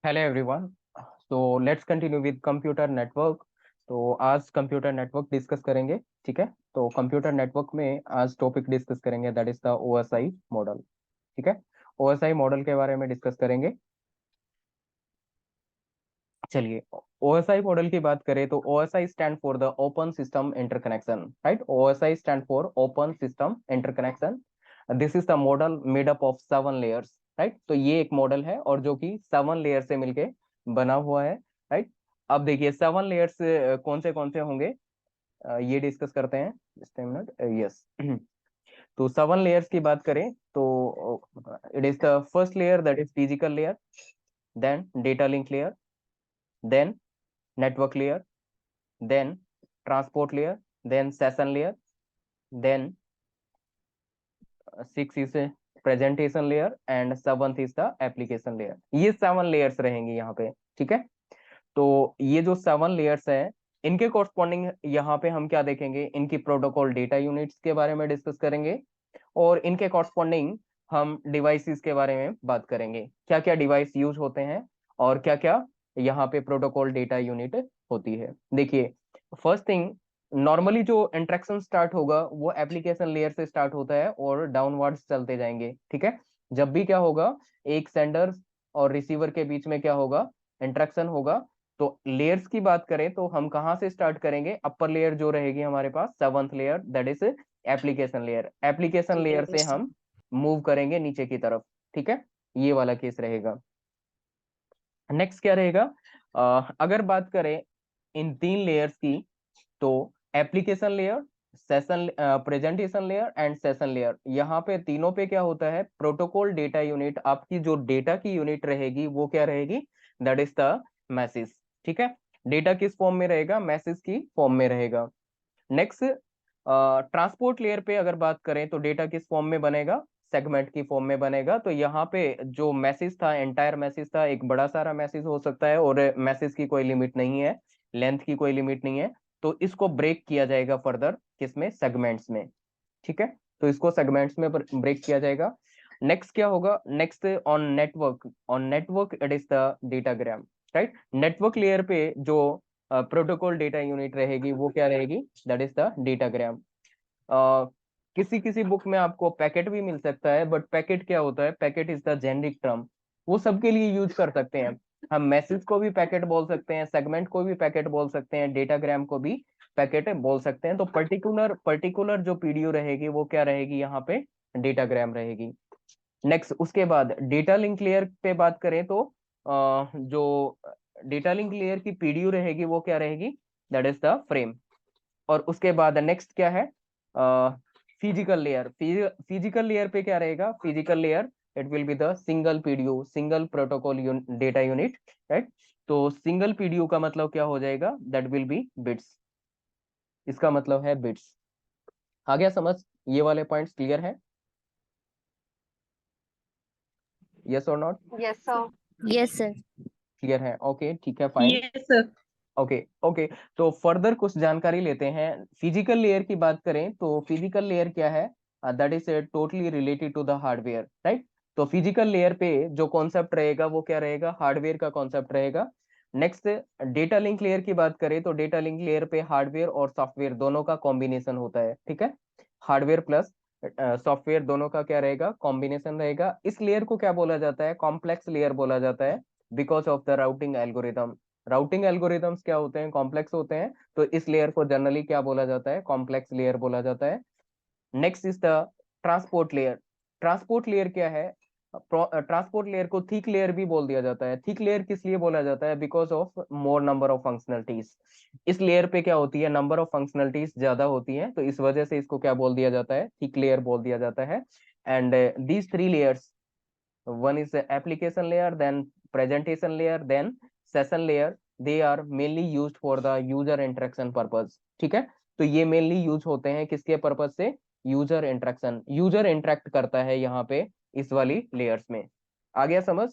Hello everyone. तो let's continue with computer network. तो आज कंप्यूटर नेटवर्क डिस्कस करेंगे। ठीक है, तो कंप्यूटर नेटवर्क में आज टॉपिक डिस्कस करेंगे, that is the OSI model. ठीक है, ओएसआई मॉडल के बारे में डिस्कस करेंगे। चलिए, ओएसआई मॉडल की बात करें तो OSI stand for the open system interconnection. Right, OSI stand for open system interconnection. This is the model made up of 7 layers. Right, तो ये एक मॉडल है और जो कि 7 लेयर से मिलके बना हुआ है। राइट, अब देखिए 7 लेयर्स कौन से होंगे, ये डिस्कस करते हैं। Just minute, yes. तो 7 लेयर्स की बात करें तो it is the first layer, that is physical layer, then data link layer, then network layer, then transport layer, then session layer, then six is a presentation layer and seventh is the application layer। ये 7 layers रहेंगी यहाँ पे। ठीक है, तो ये जो 7 layers हैं इनके कोरस्पॉन्डिंग यहाँ पे हम क्या देखेंगे, इनकी प्रोटोकॉल डेटा यूनिट्स के बारे में डिस्कस करेंगे और इनके कोरस्पॉन्डिंग हम डिवाइसेस के बारे में बात करेंगे, क्या क्या डिवाइस यूज होते हैं और क्या क्या यहाँ पे प्रोटोकॉल डेटा यूनिट होती है। देखिए, फर्स्ट थिंग, नॉर्मली जो इंटरेक्शन स्टार्ट होगा वो एप्लीकेशन लेयर से स्टार्ट होता है और डाउनवर्ड्स चलते जाएंगे। ठीक है, जब भी क्या होगा, एक सेंडर और रिसीवर के बीच में क्या होगा, इंटरेक्शन होगा। तो लेयर्स की बात करें तो हम कहाँ से स्टार्ट करेंगे, अपर लेयर जो रहेगी हमारे पास 7th layer, that is application layer. Application layer से हम मूव करेंगे नीचे की तरफ। ठीक है, ये वाला केस रहेगा। नेक्स्ट क्या रहेगा, अगर बात करें इन 3 लेयर्स की, तो application layer, session presentation layer and session layer, यहाँ पे तीनों पे क्या होता है, प्रोटोकॉल डेटा यूनिट, आपकी जो डेटा की यूनिट रहेगी वो क्या रहेगी, दैट इज द मैसेज। ठीक है, डेटा किस फॉर्म में रहेगा, मैसेज की फॉर्म में रहेगा। नेक्स्ट, ट्रांसपोर्ट लेयर पे अगर बात करें तो डेटा किस फॉर्म में बनेगा, सेगमेंट की फॉर्म में बनेगा। तो यहाँ पे जो मैसेज था, एंटायर मैसेज था, एक बड़ा सारा मैसेज हो सकता है और मैसेज की कोई लिमिट नहीं है, लेंथ की कोई लिमिट नहीं है। तो इसको ब्रेक किया जाएगा फर्दर किसमें, सेगमेंट्स में। ठीक है, तो इसको सेगमेंट्स में ब्रेक किया जाएगा। नेक्स्ट क्या होगा, next on network it is the datagram. Right, network layer पे जो प्रोटोकॉल डेटा यूनिट रहेगी वो क्या रहेगी, दैट इज द डेटाग्राम। किसी किसी बुक में आपको पैकेट भी मिल सकता है, बट पैकेट क्या होता है, packet is the generic term, वो सबके लिए यूज कर सकते हैं। हम मैसेज को भी पैकेट बोल सकते हैं, सेगमेंट को भी पैकेट बोल सकते हैं, डेटाग्राम को भी पैकेट बोल सकते हैं। तो पर्टिकुलर पर्टिकुलर जो पीडीयू रहेगी वो क्या रहेगी, यहाँ पे डेटाग्राम रहेगी। नेक्स्ट, उसके बाद डेटा लिंक लेयर पे बात करें तो जो डेटा लिंक लेयर की पीडीयू रहेगी वो क्या रहेगी, दैट इज द फ्रेम। और उसके बाद नेक्स्ट क्या है, फिजिकल लेयर। फिजिकल लेयर पे क्या रहेगा, physical layer it will be the single PDU, single protocol data unit. Right, तो सिंगल पीडीयू का मतलब क्या हो जाएगा, दैट विल बी बिट्स, इसका मतलब है बिट्स। आ गया समझ, ये वाले पॉइंट्स क्लियर है, यस और not, yes sir. Yes sir. Clear है, ओके ठीक है, fine. Yes sir. Okay okay, तो फर्दर कुछ जानकारी लेते हैं। फिजिकल लेयर की बात करें तो फिजिकल लेयर क्या है, that is totally related to the hardware. Right, तो फिजिकल लेयर पे जो कॉन्सेप्ट रहेगा वो क्या रहेगा, हार्डवेयर का कॉन्सेप्ट रहेगा। नेक्स्ट, डेटा लिंक लेयर की बात करें तो डेटा लिंक लेयर पे हार्डवेयर और सॉफ्टवेयर दोनों का कॉम्बिनेशन होता है। ठीक है, हार्डवेयर प्लस सॉफ्टवेयर दोनों का क्या रहेगा, कॉम्बिनेशन रहेगा। इस लेयर को क्या बोला जाता है, कॉम्प्लेक्स लेयर बोला जाता है, because of the routing algorithm. Routing algorithms क्या होते हैं, कॉम्प्लेक्स होते हैं, तो इस लेयर को जनरली क्या बोला जाता है, कॉम्प्लेक्स लेयर बोला जाता है। Next is the transport layer. Transport layer क्या है, ट्रांसपोर्ट लेयर को थिक लेयर भी बोल दिया जाता है। थिक लेयर किस लिए बोला जाता है, because of more number of functionalities. इस लेयर पे क्या होती है, नंबर ऑफ फंक्शनलिटीज ज्यादा होती हैं, तो इस वजह से इसको क्या बोल दिया जाता है, थिक लेयर बोल दिया जाता है। And these 3 layers, one is the application layer, then presentation layer, then session layer, they are mainly used for the user interaction purpose। ठीक है, तो ये मेनली यूज होते हैं किसके पर्पज से, यूजर इंटरेक्शन, यूजर इंटरेक्ट करता है यहाँ पे इस वाली लेयर्स में। आ गया समझ,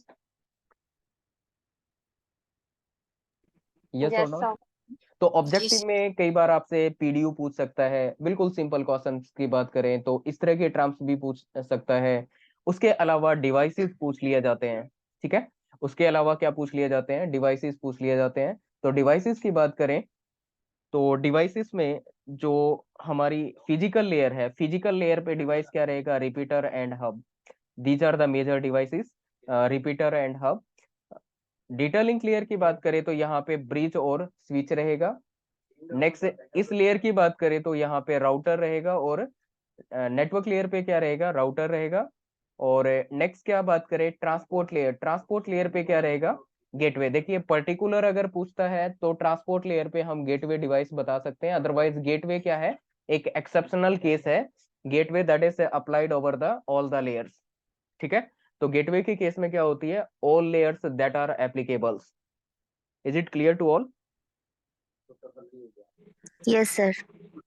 यस और यस नॉट। सर। तो ऑब्जेक्टिव में कई बार आपसे पीडीयू पूछ सकता है, बिल्कुल सिंपल क्वेश्चंस की बात करें तो इस तरह के टर्म्स भी पूछ सकता है। उसके अलावा डिवाइसेस पूछ लिए जाते हैं। ठीक है, उसके अलावा क्या पूछ लिए जाते हैं, डिवाइसेस पूछ लिए जाते हैं। तो डिवाइसेस की बात करें तो डिवाइसेस में जो हमारी फिजिकल लेयर है, फिजिकल लेयर पे डिवाइस क्या रहेगा, repeater and hub. These are the major devices, repeater and hub. Data link layer की बात करें तो यहाँ पे ब्रिज और स्विच रहेगा। नेक्स्ट इस लेयर की बात करें तो यहाँ पे राउटर रहेगा, और नेटवर्क लेयर पे क्या रहेगा, राउटर रहेगा। और नेक्स्ट क्या बात करें, ट्रांसपोर्ट लेयर, ट्रांसपोर्ट लेयर पे क्या रहेगा, गेटवे। देखिए पर्टिकुलर अगर पूछता है तो ट्रांसपोर्ट लेयर पे हम गेटवे डिवाइस बता सकते हैं, अदरवाइज गेटवे क्या है, एक एक्सेप्शनल केस है, gateway that is applied over the all the layers. ठीक है, तो गेटवे के केस में क्या होती है, all layers that are applicables. Is it clear to all? Yes sir.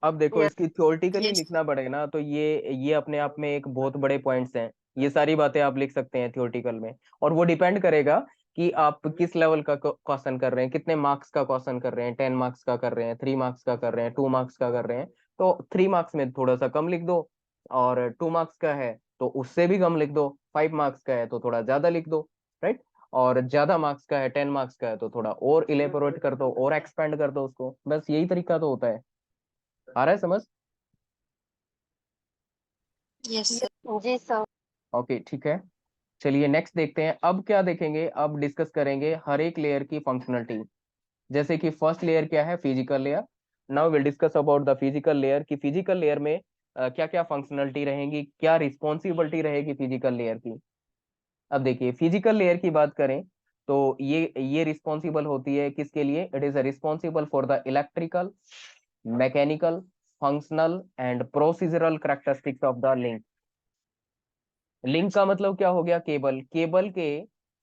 अब देखो Yes. इसकी थ्योरेटिकली Yes. लिखना पड़ेगा ना, तो ये अपने आप में एक बहुत बड़े पॉइंट्स हैं। ये सारी बातें आप लिख सकते हैं थ्योरेटिकल में, और वो डिपेंड करेगा कि आप किस लेवल का क्वेश्चन कर रहे हैं, कितने मार्क्स का क्वेश्चन कर रहे हैं, 10 मार्क्स का कर रहे हैं, 3 मार्क्स का कर रहे हैं, 2 मार्क्स का कर रहे हैं। तो 3 मार्क्स में थोड़ा सा कम लिख दो, और 2 मार्क्स का है तो उससे भी कम लिख दो, 5 मार्क्स का है तो थोड़ा ज्यादा लिख दो, राइट। और ज्यादा मार्क्स का है, 10 मार्क्स का है तो थोड़ा और इलेबोरेट कर दो और एक्सपेंड कर दो उसको, बस यही तरीका तो होता है। आ रहा है समझ? Yes sir. जी सर। ओके ठीक है, चलिए नेक्स्ट देखते हैं। अब क्या देखेंगे, अब डिस्कस करेंगे हर एक लेयर की फंक्शनलिटी। जैसे कि फर्स्ट लेयर क्या है, physical layer. Now will discuss about the physical layer, कि फिजिकल लेयर में क्या क्या फंक्शनलिटी रहेंगी, क्या रिस्पॉन्सिबिलिटी रहेगी फिजिकल लेयर की। अब देखिए फिजिकल लेयर की बात करें तो ये रिस्पॉन्सिबल होती है किसके लिए, it is responsible for the electrical, mechanical, functional and procedural characteristics of the link. Link का मतलब क्या हो गया, केबल। केबल के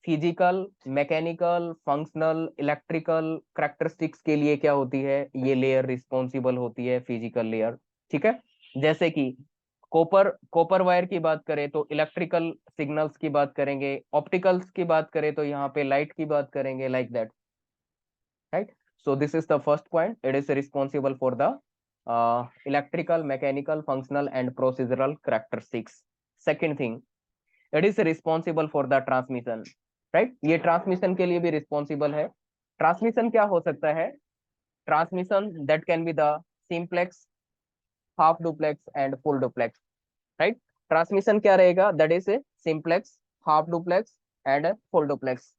physical, mechanical, functional, electrical characteristics के लिए क्या होती है, ये लेयर रिस्पॉन्सिबल होती है, फिजिकल लेयर। ठीक है, जैसे कि कॉपर कॉपर वायर की बात करें तो इलेक्ट्रिकल सिग्नल्स की बात करेंगे, ऑप्टिकल्स की बात करें तो यहाँ पे लाइट की बात करेंगे, like that, right. So this is the first point, it is responsible for the electrical, mechanical, functional and procedural characteristics. Second thing, it is responsible for the transmission, right. ये ट्रांसमिशन के लिए भी responsible है। Transmission क्या हो सकता है, transmission that can be the simplex, half duplex and full duplex, right. Transmission क्या रहेगा, that is simplex, half duplex and full duplex.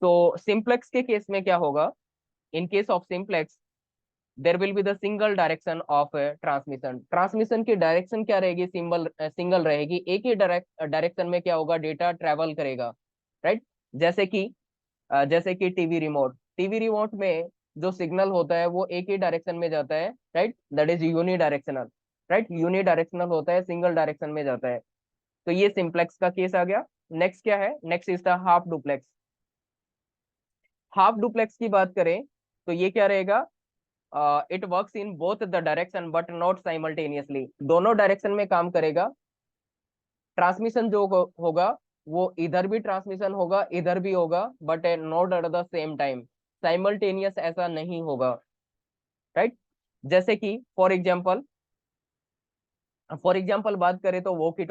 तो सिंप्लेक्स के केस में क्या होगा, in case of simplex there will be the single direction of transmission. Transmission की direction क्या रहेगी, सिंगल रहेगी, एक ही डायरेक्शन में क्या होगा, डेटा ट्रेवल करेगा, राइट। जैसे कि टीवी रिमोट में जो सिग्नल होता है वो एक ही डायरेक्शन में जाता है, right, that is unidirectional, right, unidirectional होता है, सिंगल डायरेक्शन में जाता है। तो ये सिंप्लेक्स का केस आ गया। नेक्स्ट क्या है, next is the half duplex. Half duplex की बात करें तो ये क्या रहेगा, it works in both the direction but not simultaneously, दोनों डायरेक्शन में काम करेगा। ट्रांसमिशन जो होगा वो इधर भी ट्रांसमिशन होगा, इधर भी होगा, but not at the same time, simultaneous ऐसा नहीं होगा, राइट। जैसे कि फॉर एग्जाम्पल बात करें तो वोकी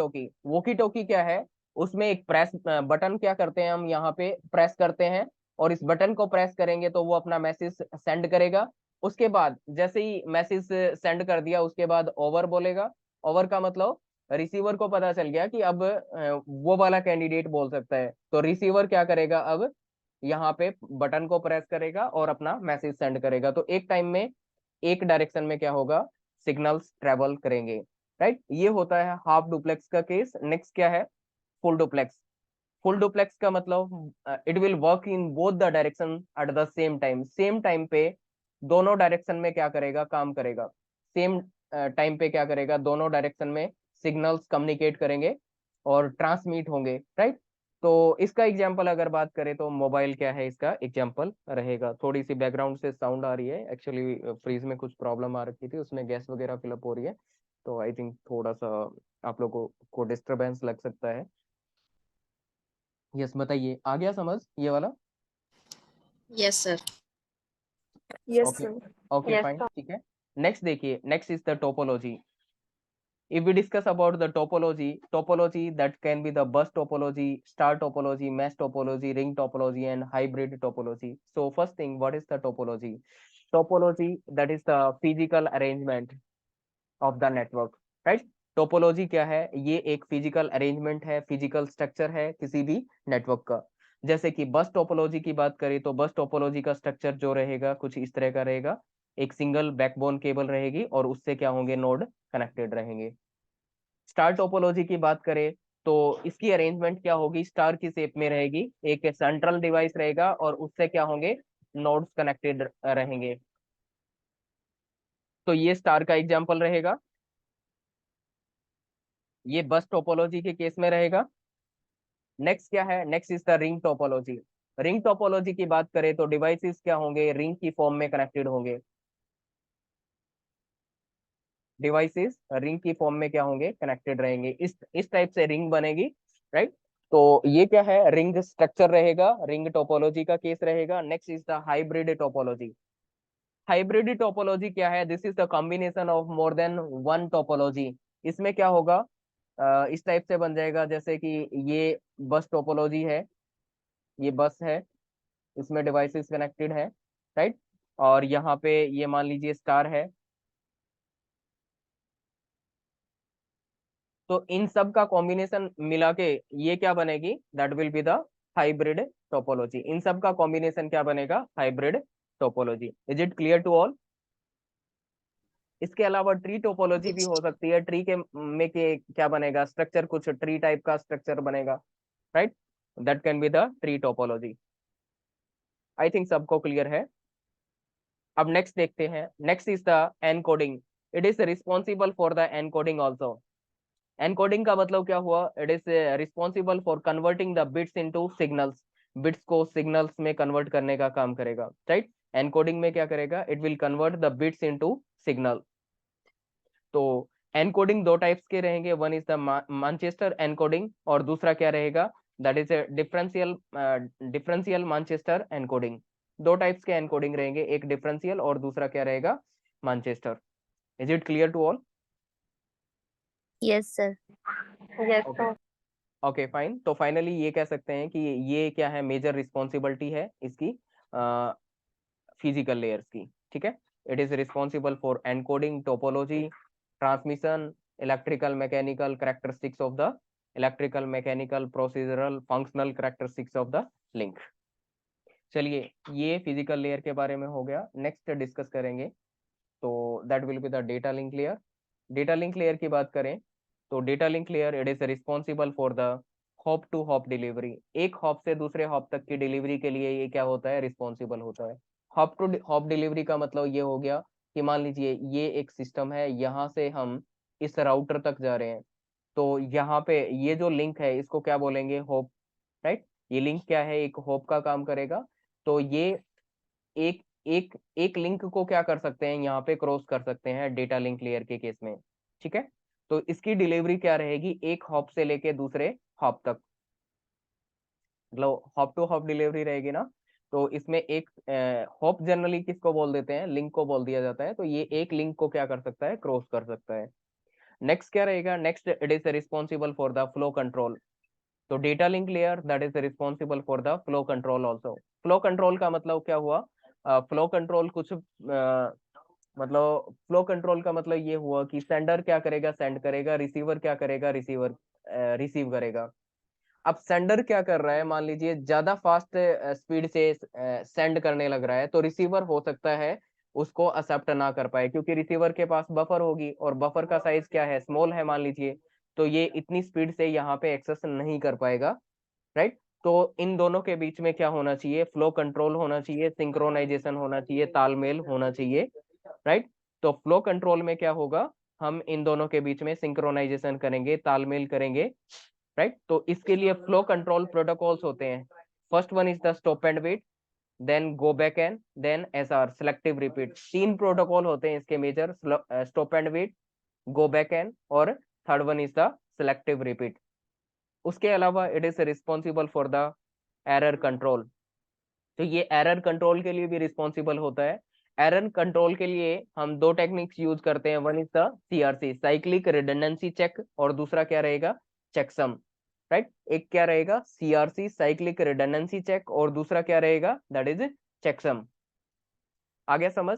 टोकी क्या है, उसमें एक प्रेस बटन क्या करते हैं हम, यहाँ पे प्रेस करते हैं, और इस बटन को प्रेस करेंगे तो वो अपना मैसेज सेंड करेगा। उसके बाद जैसे ही मैसेज सेंड कर दिया उसके बाद ओवर बोलेगा। ओवर का मतलब रिसीवर को पता चल गया कि अब वो वाला कैंडिडेट बोल सकता है, तो रिसीवर क्या करेगा, अब यहाँ पे बटन को प्रेस करेगा और अपना मैसेज सेंड करेगा। तो एक टाइम में एक डायरेक्शन में क्या होगा, सिग्नल्स ट्रेवल करेंगे, राइट। ये होता है हाफ डुप्लेक्स का केस। नेक्स्ट क्या है, फुल डुप्लेक्स। फुल डुप्लेक्स का मतलब it will work in both the direction at the same time, same time पे दोनों डायरेक्शन में क्या करेगा, काम करेगा। सेम टाइम पे क्या करेगा, दोनों डायरेक्शन में सिग्नल्स कम्युनिकेट करेंगे और ट्रांसमिट होंगे, राइट। तो इसका एग्जांपल अगर बात करें तो मोबाइल क्या है, इसका एग्जांपल रहेगा। थोड़ी सी बैकग्राउंड से साउंड आ रही है, एक्चुअली फ्रीज में कुछ प्रॉब्लम आ रखी थी, उसमें गैस वगैरह फिलअप हो रही है, तो आई थिंक थोड़ा सा आप लोगों को डिस्टरबेंस लग सकता है। यस बताइए, आ गया समझ ये वाला? Yes sir. Yes okay, sir. Okay yes fine, sir. ठीक है। नेक्स्ट देखिए, next is the topology. If we discuss about the topology that can be the bus topology, star topology, mesh topology, ring topology, and hybrid topology. So first thing, what is the topology? Topology, that is the physical arrangement of the network, right? Topology क्या है? ये एक physical arrangement है, physical structure है किसी भी network का। जैसे कि बस टोपोलॉजी की बात करें तो बस टोपोलॉजी का स्ट्रक्चर जो रहेगा कुछ इस तरह का रहेगा, एक सिंगल बैकबोन केबल रहेगी और उससे क्या होंगे, नोड कनेक्टेड रहेंगे। स्टार टोपोलॉजी की बात करें तो इसकी अरेंजमेंट क्या होगी, स्टार की शेप में रहेगी, एक सेंट्रल डिवाइस रहेगा और उससे क्या होंगे, नोड्स कनेक्टेड रहेंगे। तो ये स्टार का एग्जांपल रहेगा, ये बस टोपोलॉजी के केस में रहेगा। नेक्स्ट क्या है, next is the ring topology. Ring topology की बात करें तो डिवाइसेस क्या होंगे, रिंग की फॉर्म में कनेक्टेड होंगे, डिवाइसेस रिंग की फॉर्म में क्या होंगे, कनेक्टेड रहेंगे। इस टाइप से रिंग बनेगी, राइट। तो ये क्या है, रिंग स्ट्रक्चर रहेगा, रिंग टोपोलॉजी का केस रहेगा। Next is the hybrid topology. Hybrid topology क्या है, this is the combination of more than one topology. इसमें क्या होगा, इस टाइप से बन जाएगा जैसे कि ये बस टोपोलॉजी है, ये बस है, इसमें डिवाइसेस कनेक्टेड है, राइट। और यहाँ पे ये मान लीजिए स्टार है। तो इन सब का कॉम्बिनेशन मिला के ये क्या बनेगी, that will be the hybrid topology. इन सब का कॉम्बिनेशन क्या बनेगा, hybrid topology. Is it clear to all? इसके अलावा ट्री टोपोलॉजी भी हो सकती है। ट्री के में के क्या बनेगा, स्ट्रक्चर कुछ ट्री टाइप का स्ट्रक्चर बनेगा, right. That can be the tree topology. I think सबको क्लियर है। अब नेक्स्ट देखते हैं, next is the encoding. It is responsible for the encoding also. Encoding का मतलब क्या हुआ, it is responsible for converting the bits into signals. Bits को सिग्नल्स में कन्वर्ट करने का काम करेगा, राइट। एनकोडिंग में क्या करेगा, it will convert the bits into signal. तो एनकोडिंग दो टाइप्स के रहेंगे, one is the Manchester encoding और दूसरा क्या रहेगा, that is differential Manchester encoding. दो टाइप्स के एनकोडिंग रहेंगे, एक डिफरेंशियल और दूसरा क्या रहेगा, Manchester. Is it clear to all? Yes sir. Yes okay, sir. Okay fine. तो फाइनली ये कह सकते हैं कि ये क्या है, मेजर रिस्पॉन्सिबिलिटी है इसकी फिजिकल लेयर्स की, ठीक है। It is responsible for encoding, topology, transmission, electrical mechanical characteristics of the electrical mechanical procedural functional characteristics of the link. चलिए, ये फिजिकल लेयर के बारे में हो गया। नेक्स्ट डिस्कस करेंगे तो that will be the data link layer. Data link layer की बात करें तो data link layer it is responsible for the hop to hop delivery. एक हॉप से दूसरे हॉप तक की डिलीवरी के लिए ये क्या होता है, रिस्पॉन्सिबल होता है। हॉप टू हॉप डिलीवरी का मतलब ये हो गया कि मान लीजिए ये एक सिस्टम है, यहाँ से हम इस राउटर तक जा रहे हैं, तो यहाँ पे ये जो लिंक है इसको क्या बोलेंगे, होप, राइट। ये लिंक क्या है, एक होप का काम करेगा। तो ये एक एक एक लिंक को क्या कर सकते हैं, यहाँ पे क्रॉस कर सकते हैं डेटा लिंक लेयर के केस में, ठीक है। तो इसकी डिलीवरी क्या रहेगी, एक हॉप से लेके दूसरे हॉप तक, मतलब हॉप टू हॉप डिलीवरी रहेगी ना। तो इसमें एक हॉप जनरली किसको बोल देते हैं, लिंक को बोल दिया जाता है। तो ये एक लिंक को क्या कर सकता है, क्रॉस कर सकता है। नेक्स्ट क्या रहेगा, next it is responsible for the flow control. तो data link layer that is responsible for the flow control also. Flow control का मतलब क्या हुआ, फ्लो कंट्रोल कुछ मतलब फ्लो कंट्रोल का मतलब ये हुआ कि सेंडर क्या करेगा, सेंड करेगा, रिसीवर क्या करेगा, रिसीवर रिसीव करेगा। अब सेंडर क्या कर रहा है, मान लीजिए ज्यादा फास्ट स्पीड से सेंड करने लग रहा है, तो रिसीवर हो सकता है उसको एक्सेप्ट ना कर पाए, क्योंकि रिसीवर के पास बफर होगी और बफर का साइज क्या है, स्मॉल है मान लीजिए। तो ये इतनी स्पीड से यहाँ पे एक्सेस नहीं कर पाएगा, राइट। तो इन दोनों के बीच में क्या होना चाहिए, फ्लो कंट्रोल होना चाहिए, सिंक्रोनाइजेशन होना चाहिए, तालमेल होना चाहिए, राइट। तो फ्लो कंट्रोल में क्या होगा, हम इन दोनों के बीच में सिंक्रोनाइजेशन करेंगे, तालमेल करेंगे, राइट। तो इसके लिए फ्लो कंट्रोल प्रोटोकॉल्स होते हैं। First one is the stop and wait, then go back and then SR selective repeat. तीन प्रोटोकॉल होते हैं इसके major, stop and wait, go back and और third one is the selective repeat. उसके अलावा it is responsible for the error control. तो ये error control के लिए भी रिस्पॉन्सिबल होता है। एरर कंट्रोल के लिए हम दो टेक्निक्स यूज करते हैं, one is the CRC cyclic redundancy check, और दूसरा क्या रहेगा, चेकसम, राइट। एक क्या रहेगा सीआरसी साइक्लिक रिडंडेंसी चेक, और दूसरा क्या रहेगा दैट इज चेकसम। आ गया समझ।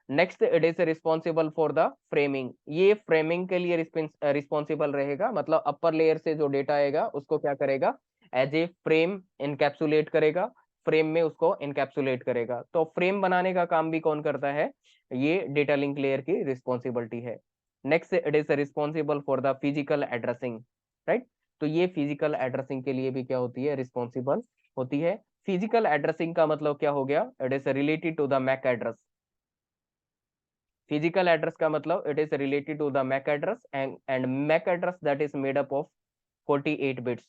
Next it is responsible for the framing, ये फ्रेमिंग के लिए रिस्पॉन्सिबल रहेगा, मतलब अपर लेयर से जो डेटा आएगा उसको क्या करेगा, एज ए फ्रेम इनकैप्सुलेट करेगा, फ्रेम में उसको इनकैप्सुलेट करेगा। तो फ्रेम बनाने का काम भी कौन करता है, ये डेटा लिंक लेयर की रिस्पॉन्सिबिलिटी है। Next it is responsible for the physical addressing, right. तो ये फिजिकल एड्रेसिंग के लिए भी क्या होती है, रिस्पॉन्सिबल होती है। फिजिकल एड्रेसिंग का मतलब क्या हो गया, it is related to the MAC address. Physical address का मतलब it is related to the MAC address, and MAC address that is made up of 48 bits.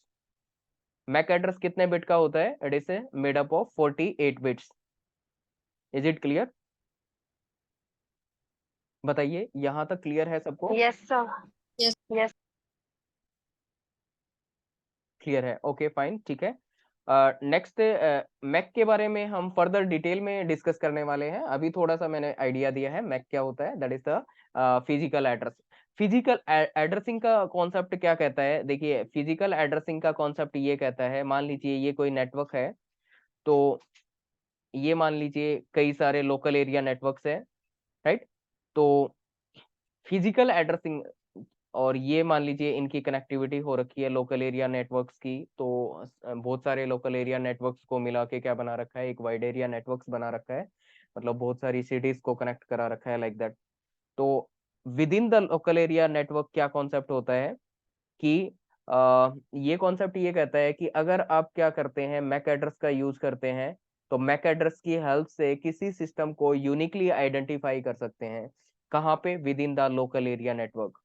MAC address कितने बिट का होता है, it is made up of 48 bits. Is it clear, बताइए यहां तक clear है सबको? Yes, sir. Yes. Yes. Clear है, ओके फाइन, ठीक है। नेक्स्ट मैक के बारे में हम फर्दर डिटेल में डिस्कस करने वाले हैं। अभी थोड़ा सा मैंने आइडिया दिया है मैक क्या होता है, that is the physical address. Physical addressing का कॉन्सेप्ट क्या कहता है, देखिए फिजिकल एड्रेसिंग का कॉन्सेप्ट ये कहता है, मान लीजिए ये कोई नेटवर्क है, तो ये मान लीजिए कई सारे लोकल एरिया नेटवर्क्स हैं, राइट। तो फिजिकल एड्रेसिंग, और ये मान लीजिए इनकी कनेक्टिविटी हो रखी है लोकल एरिया नेटवर्क्स की, तो बहुत सारे लोकल एरिया नेटवर्क्स को मिला के क्या बना रखा है, एक वाइड एरिया नेटवर्क्स बना रखा है, मतलब बहुत सारी सिटीज को कनेक्ट करा रखा है लाइक दैट। तो with in the local area network क्या कॉन्सेप्ट होता है कि ये कॉन्सेप्ट ये कहता है कि अगर आप क्या करते हैं, मैक एड्रेस का यूज करते हैं, तो मैक एड्रेस की हेल्प से किसी सिस्टम को यूनिकली आइडेंटिफाई कर सकते हैं। कहाँ पे, with in the local area network.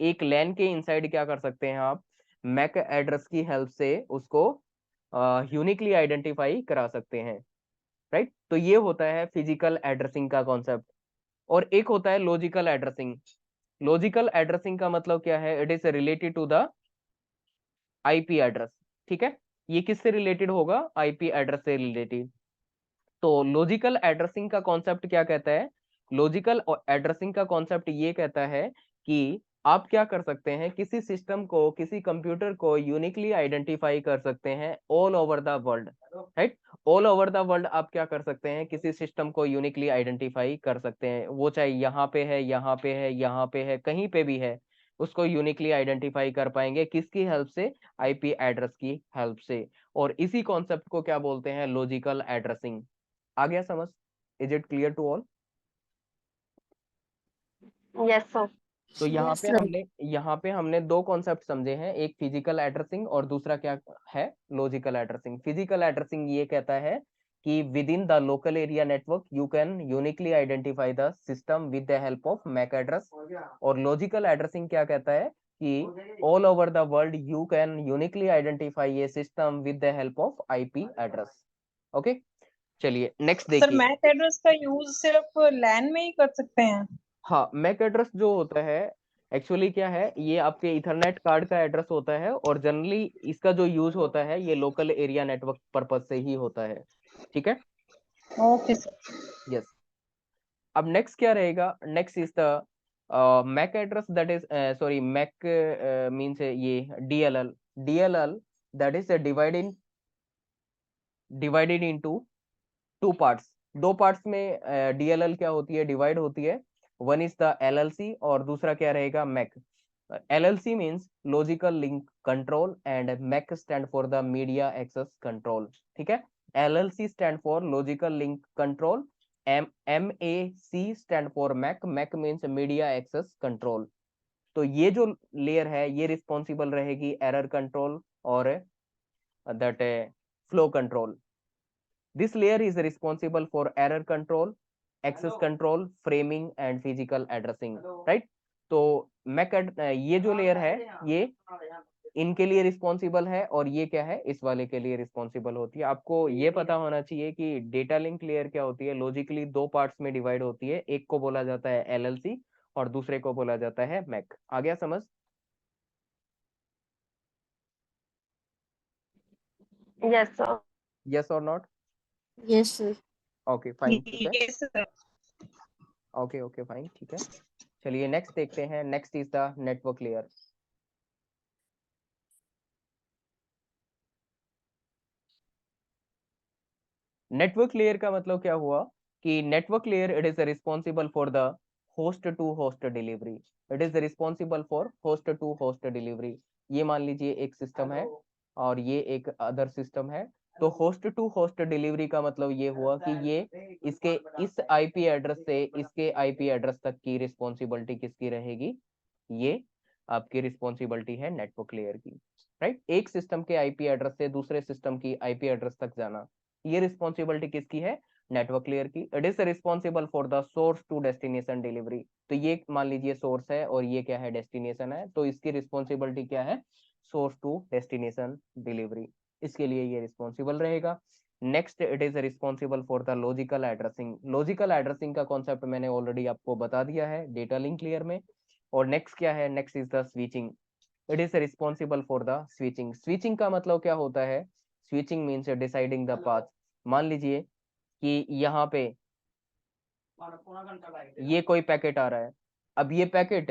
एक लैन के इनसाइड क्या कर सकते हैं आप, मैक एड्रेस की हेल्प से उसको यूनिकली आइडेंटिफाई करा सकते हैं, राइट। तो ये होता है फिजिकल एड्रेसिंग का कॉन्सेप्ट। और एक होता है लॉजिकल एड्रेसिंग। लॉजिकल एड्रेसिंग का मतलब क्या है, it is related to the IP address, ठीक है। ये किससे रिलेटेड होगा, आईपी एड्रेस से रिलेटेड। तो लॉजिकल एड्रेसिंग का कॉन्सेप्ट क्या कहता है, लॉजिकल एड्रेसिंग का कॉन्सेप्ट ये कहता है कि आप क्या कर सकते हैं, किसी सिस्टम को, किसी कंप्यूटर को यूनिकली आइडेंटिफाई कर सकते हैं all over the world, right. All over the world आप क्या कर सकते हैं, किसी सिस्टम को यूनिकली आइडेंटिफाई कर सकते हैं, वो चाहे यहाँ पे है, यहाँ पे है, यहाँ पे है, कहीं पे भी है, उसको यूनिकली आइडेंटिफाई कर पाएंगे, किसकी हेल्प से, आईपी एड्रेस की हेल्प से। और इसी कॉन्सेप्ट को क्या बोलते हैं, लॉजिकल एड्रेसिंग। आ गया समझ, is it clear to all? Yes, sir. तो यहाँ Yes, पे sir. हमने दो कॉन्सेप्ट समझे हैं, एक फिजिकल एड्रेसिंग और दूसरा क्या है, लॉजिकल एड्रेसिंग। फिजिकल एड्रेसिंग ये कहता है कि within the local area network you can uniquely identify the system with the help of MAC address. और लॉजिकल एड्रेसिंग क्या कहता है कि all over the world you can uniquely identify a system with the help of IP address. Okay, चलिए next sir देखिए। MAC address का use सिर्फ LAN में ही कर सकते हैं? हाँ, मैक एड्रेस जो होता है एक्चुअली क्या है, ये आपके इथरनेट कार्ड का एड्रेस होता है, और जनरली इसका जो यूज होता है ये लोकल एरिया नेटवर्क पर्पज से ही होता है, ठीक है। Okay sir. यस। अब नेक्स्ट क्या रहेगा, next is the MAC address that is sorry MAC means ये DLL. DLL that is divided into two parts. दो पार्ट्स में डीएलएल क्या होती है, डिवाइड होती है। वन इज द एलएलसी और दूसरा क्या रहेगा, MAC. LLC means logical link control and MAC stand for the media access control, ठीक है। LLC stand for logical link control, MAC stand for MAC, MAC means media access control. तो ये जो layer है ये रिस्पॉन्सिबल रहेगी error control और that flow control. This layer is responsible for error control, access control, framing and physical addressing, right? तो ये जो लेयर है ये इनके लिए रिस्पॉन्सिबल है, और ये क्या है, इस वाले के लिए रिस्पॉन्सिबल होती है। आपको ये पता होना चाहिए कि डेटा लिंक लेयर क्या होती है, लॉजिकली दो पार्ट्स में डिवाइड होती है, एक को बोला जाता है एलएलसी और दूसरे को बोला जाता है मैक। आ गया समझ? Yes, sir. यस और not? Yes sir. Okay fine, ठीक है। Yes sir. Okay okay fine, ठीक है। चलिए नेक्स्ट देखते हैं। Next is the network layer. Network layer का मतलब क्या हुआ कि network layer it is responsible for the host to host delivery. It is responsible for host to host delivery. ये मान लीजिए एक सिस्टम है और ये एक अदर सिस्टम है। तो होस्ट टू होस्ट डिलीवरी का मतलब ये हुआ कि ये इसके इस आईपी एड्रेस से इसके आईपी एड्रेस तक की रिस्पॉन्सिबिलिटी किसकी रहेगी? ये आपकी रिस्पॉन्सिबिलिटी है नेटवर्क लेयर की, राइट। एक सिस्टम के आईपी एड्रेस से दूसरे सिस्टम की आईपी एड्रेस तक जाना, ये रिस्पॉन्सिबिलिटी किसकी है? नेटवर्क लेयर की। It is responsible for the source to destination delivery. तो ये मान लीजिए सोर्स है और ये क्या है? डेस्टिनेशन है। तो इसकी रिस्पॉन्सिबिलिटी क्या है? Source to destination delivery. इसके लिए ये रिस्पॉन्सिबल रहेगा। Next it is responsible for the logical addressing. Logical addressing का कॉन्सेप्ट मैंने ऑलरेडी आपको बता दिया है डेटा लिंक लेयर में। और नेक्स्ट क्या है? Next is the switching. It is responsible for the switching. Switching का मतलब क्या होता है? Switching means deciding the path. मान लीजिए कि यहाँ पे ये कोई पैकेट आ रहा है। अब ये पैकेट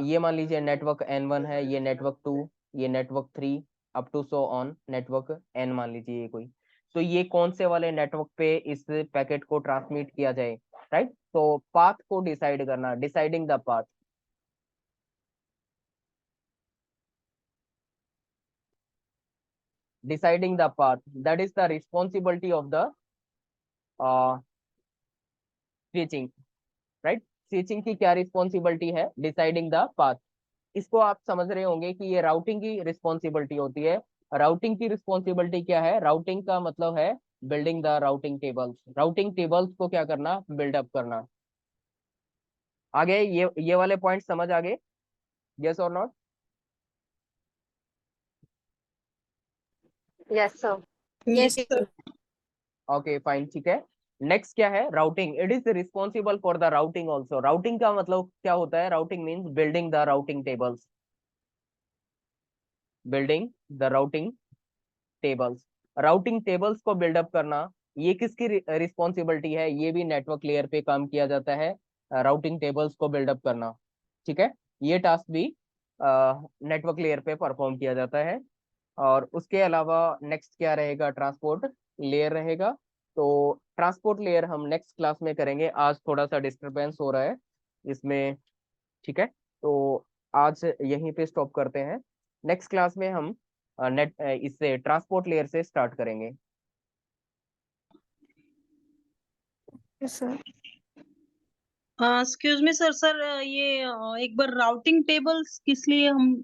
ये मान लीजिए नेटवर्क N1 है, ये नेटवर्क 2, ये network 3, up to so on network N मान लीजिए ये कोई। तो ये कौन से वाले नेटवर्क पे इस पैकेट को ट्रांसमिट किया जाए, राइट। तो पाथ को डिसाइड करना, deciding the path. deciding the path, that is the responsibility of the switching, right। Switching की क्या रिस्पॉन्सिबिलिटी है? Deciding the path. इसको आप समझ रहे होंगे कि ये राउटिंग की रिस्पॉन्सिबिलिटी होती है। राउटिंग की रिस्पॉन्सिबिलिटी क्या है? राउटिंग का मतलब है building the routing tables. Routing tables को क्या करना? बिल्डअप करना। आगे ये वाले पॉइंट समझ आ गए? यस और not? Yes, sir. Yes, sir. Okay fine, ठीक है। नेक्स्ट क्या है? Routing. It is responsible for the routing also. Routing का मतलब क्या होता है? Routing means building the routing tables. Building the routing tables. Routing tables को बिल्डअप करना, ये किसकी रिस्पॉन्सिबिलिटी है? ये भी नेटवर्क लेयर पे काम किया जाता है, राउटिंग टेबल्स को बिल्डअप करना, ठीक है। ये टास्क भी नेटवर्क लेयर पे परफॉर्म किया जाता है। और उसके अलावा नेक्स्ट क्या रहेगा? ट्रांसपोर्ट लेयर रहेगा। तो ट्रांसपोर्ट लेयर हम नेक्स्ट क्लास में करेंगे। आज थोड़ा सा डिस्टरबेंस हो रहा है इसमें, ठीक है। तो आज यहीं पे स्टॉप करते हैं। नेक्स्ट क्लास में हम इससे ट्रांसपोर्ट लेयर से स्टार्ट करेंगे। Yes, sir. Excuse me sir, ये एक बार राउटिंग टेबल्स किस लिए हम